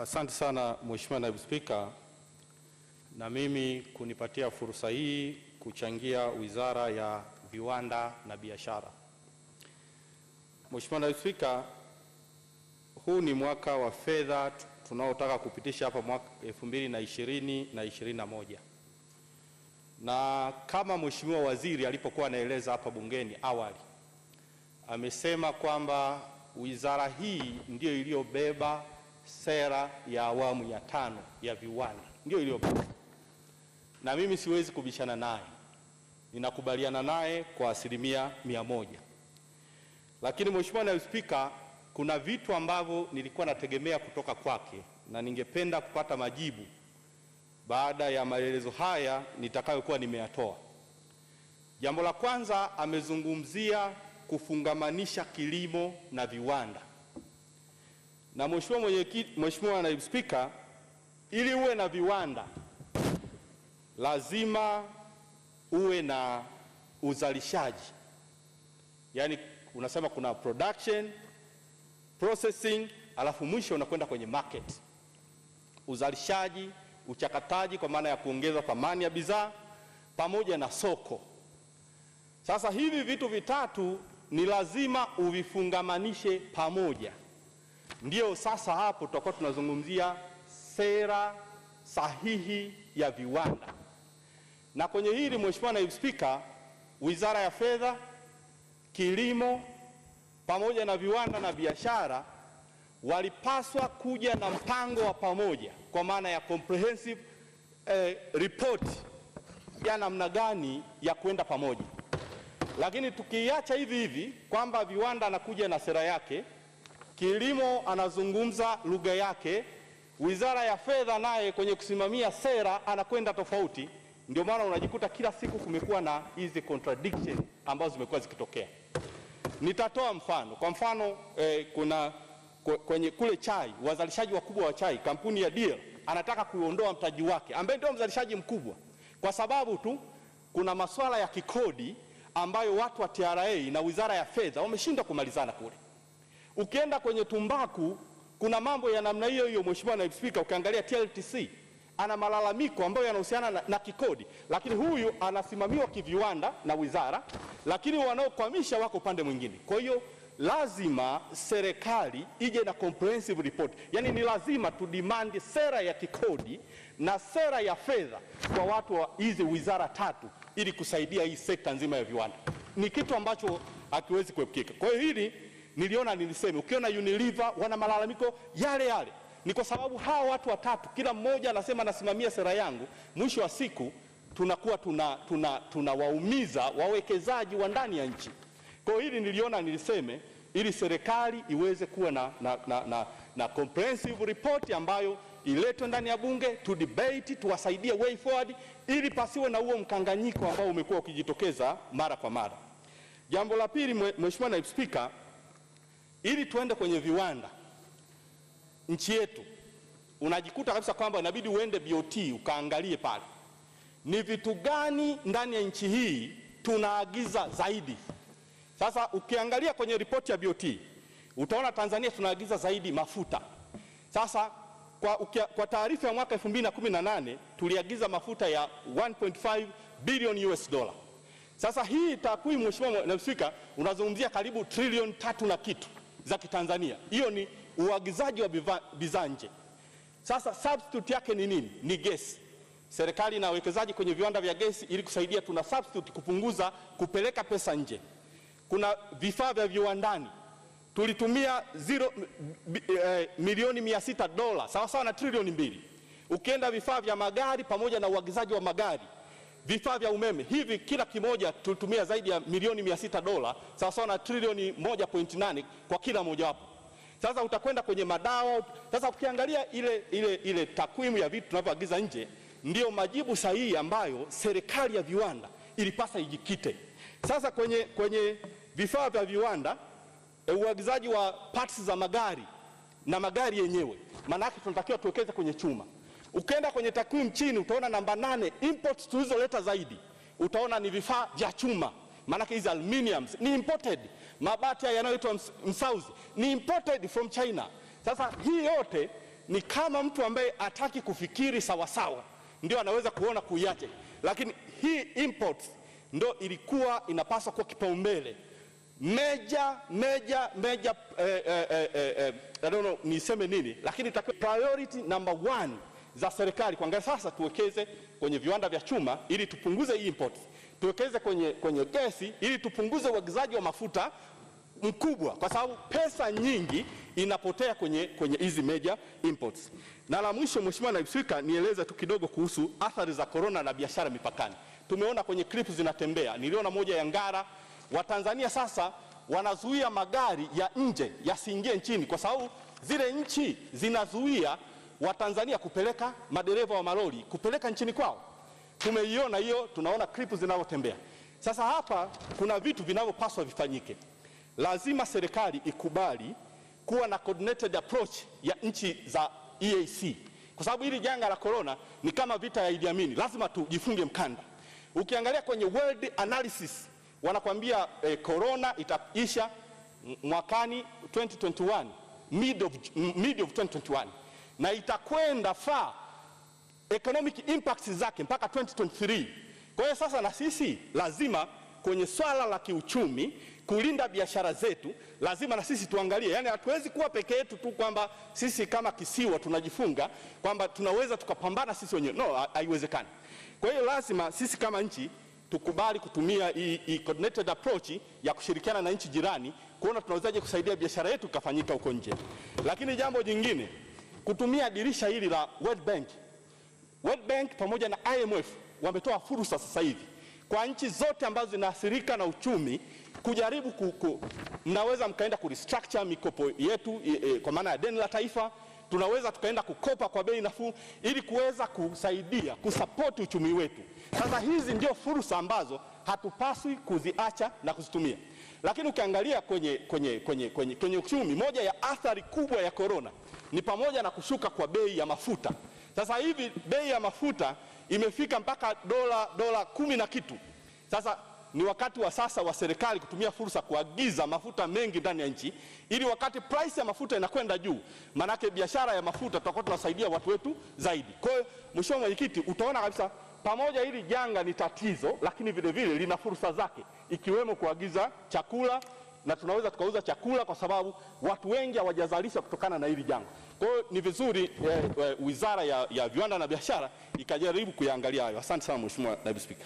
Asante sana Mheshimiwa Naibu Spika, na mimi kunipatia fursa hii kuchangia Wizara ya Viwanda na Biashara. Mheshimiwa Naibu Spika, huu ni mwaka wa fedha tunaotaka kupitisha hapa mwaka 2020 na 2021. Na kama Mheshimiwa Waziri alipokuwa anaeleza hapa bungeni awali, amesema kwamba wizara hii ndio iliyobeba sera ya awamu ya 5 ya viwanda, ndio iliyobeba. Na mimi siwezi kubishana naye, ninakubaliana naye kwa 100%. Lakini Mheshimiwa Naibu Spika, kuna vitu ambavyo nilikuwa nategemea kutoka kwake na ningependa kupata majibu baada ya maelezo haya nitakayokuwa nimeyatoa. Jambo la kwanza, amezungumzia kufungamanisha kilimo na viwanda. Na Mheshimiwa Naibu Spika, ili uwe na viwanda lazima uwe na uzalishaji. Yaani unasema kuna production, processing, alafu mwisho unakwenda kwenye market. Uzalishaji, uchakataji kwa maana ya kuongeza thamani ya bidhaa pamoja na soko. Sasa hivi vitu vitatu ni lazima uvifungamanishe pamoja. Ndio sasa hapo tutakuwa tunazungumzia sera sahihi ya viwanda. Na kwenye hili Mheshimiwa Naibu Spika, Wizara ya Fedha, Kilimo pamoja na Viwanda na Biashara walipaswa kuja na mpango wa pamoja kwa maana ya comprehensive report ya namna gani ya kwenda pamoja. Lakini tukiacha hivi hivi kwamba viwanda anakuja na sera yake, kilimo anazungumza lugha yake, Wizara ya Fedha naye kwenye kusimamia sera anakwenda tofauti, ndio maana unajikuta kila siku kumekuwa na hizi contradiction ambazo zimekuwa zikitokea. Nitatoa mfano. Kwa mfano kuna kwenye kule chai, wazalishaji wakubwa wa chai, kampuni ya Deal anataka kuondoa mtaji wake ambaye ndio mzalishaji mkubwa, kwa sababu tu kuna masuala ya kikodi ambayo watu wa TRA na Wizara ya Fedha wameshindwa kumalizana kule. Ukienda kwenye tumbaku kuna mambo ya namna hiyo hiyo. Mheshimiwa Naibu Spika, ukiangalia TLTC ana malalamiko ambayo yanahusiana na kikodi, lakini huyu anasimamiwa kiviwanda na wizara, lakini wanaokwamisha wako upande mwingine. Kwa hiyo lazima serikali ije na comprehensive report. Yaani ni lazima tudemand sera ya kikodi na sera ya fedha kwa watu wa hizi wizara tatu ili kusaidia hii sekta nzima ya viwanda. Ni kitu ambacho hakiwezi kuepukika. Kwa hiyo hili niliona niliseme, ukiona Unilever wana malalamiko yale yale, ni kwa sababu hawa watu watatu kila mmoja anasema nasimamia sera yangu, mwisho wa siku tunakuwa tunawaumiza wawekezaji wa ndani ya nchi. Kwa hiyo hili niliona niliseme ili serikali iweze kuwa na comprehensive report ambayo iletwe ndani ya bunge, tu debate, tuwasaidie way forward ili pasiwe na huo mkanganyiko ambao umekuwa ukijitokeza mara kwa mara. Jambo la pili, Mheshimiwa Naibu Spika, ili tuende kwenye viwanda nchi yetu, unajikuta kabisa kwamba inabidi uende BOT ukaangalie pale ni vitu gani ndani ya nchi hii tunaagiza zaidi. Sasa ukiangalia kwenye ripoti ya BOT utaona Tanzania tunaagiza zaidi mafuta. Sasa kwa taarifa ya mwaka 2018 tuliagiza mafuta ya 1.5 billion US dollar. Sasa hii takwimu Mheshimiwa Naibu Spika, unazungumzia karibu trilioni 3 na kitu za kitanzania. Hiyo ni uagizaji wa bidhaa nje. Sasa substitute yake ni nini? Ni gesi. Serikali na wawekezaji kwenye viwanda vya gesi ili kusaidia, tuna substitute kupunguza kupeleka pesa nje. Kuna vifaa vya viwandani tulitumia milioni 600 dola sawa sawa na trilioni 2. Ukienda vifaa vya magari pamoja na uagizaji wa magari, vifaa vya umeme hivi kila kimoja tulitumia zaidi ya milioni 600 dola sawa sawa na trilioni 1.8 kwa kila moja wapo. Sasa utakwenda kwenye madawa. Sasa ukiangalia ile takwimu ya vitu tunavyoagiza nje, ndio majibu sahihi ambayo serikali ya viwanda ilipasa ijikite. Sasa kwenye vifaa vya viwanda, uagizaji wa parts za magari na magari yenyewe, maana yake tunatakiwa tuwekeze kwenye chuma. Ukienda kwenye takwimu chini utaona namba 8 imports tulizoleta zaidi, utaona ni vifaa vya chuma. Maana yake hizi aluminiums ni imported, mabati yanayoitwa msauzi ni imported from China. Sasa hii yote ni kama mtu ambaye hataki kufikiri sawa sawa ndio anaweza kuona kuiache, lakini hii import ndio ilikuwa inapaswa kuwa kipaumbele major I don't know niseme nini, lakini priority number 1 za serikali kwa sasa. Tuwekeze kwenye viwanda vya chuma ili tupunguze import, tuwekeze kwenye gesi ili tupunguze uagizaji wa mafuta mkubwa, kwa sababu pesa nyingi inapotea kwenye hizi major imports. Na la mwisho, Mheshimiwa Naibu Spika, nieleze tu kidogo kuhusu athari za corona na biashara mipakani. Tumeona kwenye clips zinatembea, niliona moja ya Ngara, Watanzania sasa wanazuia magari ya nje yasiingie nchini kwa sababu zile nchi zinazuia Watanzania kupeleka madereva wa malori kupeleka nchini kwao. Tumeiona hiyo, tunaona clips zinazotembea. Sasa hapa kuna vitu vinavyopaswa vifanyike. Lazima serikali ikubali kuwa na coordinated approach ya nchi za EAC, kwa sababu hili janga la corona ni kama vita ya Idi Amin, lazima tujifunge mkanda. Ukiangalia kwenye world analysis wanakuambia corona itaisha mwakani 2021, mid of 2021, na itakwenda far economic impacts zake mpaka 2023. Kwa hiyo sasa na sisi lazima kwenye swala la kiuchumi kulinda biashara zetu, lazima na sisi tuangalie. Yani hatuwezi kuwa peke yetu tu kwamba sisi kama kisiwa tunajifunga kwamba tunaweza tukapambana sisi wenyewe. No, haiwezekani. Kwa hiyo lazima sisi kama nchi tukubali kutumia hii coordinated approach ya kushirikiana na nchi jirani kuona tunawezaje kusaidia biashara yetu ikafanyika huko nje. Lakini jambo jingine, kutumia dirisha hili la World Bank pamoja na IMF wametoa fursa sasa hivi kwa nchi zote ambazo zinaathirika na uchumi kujaribu mnaweza mkaenda kurestructure mikopo yetu kwa maana ya deni la taifa, tunaweza tukaenda kukopa kwa bei nafuu ili kuweza kusaidia kusupport uchumi wetu. Sasa hizi ndio fursa ambazo hatupaswi kuziacha na kuzitumia. Lakini ukiangalia kwenye uchumi, moja ya athari kubwa ya corona ni pamoja na kushuka kwa bei ya mafuta. Sasa hivi bei ya mafuta imefika mpaka dola 10 na kitu. Sasa ni wakati wa sasa wa serikali kutumia fursa kuagiza mafuta mengi ndani ya nchi, ili wakati price ya mafuta inakwenda juu, manake biashara ya mafuta tutakuwa tunasaidia watu wetu zaidi. Kwa hiyo Mheshimiwa Mwenyekiti, utaona kabisa pamoja hili janga ni tatizo, lakini vile vile lina fursa zake, ikiwemo kuagiza chakula, na tunaweza tukauza chakula kwa sababu watu wengi hawajazalisha kutokana na hili janga. Kwa hiyo ni vizuri Wizara ya Viwanda na Biashara ikajaribu kuyaangalia hayo. Asante sana Mheshimiwa Naibu Spika.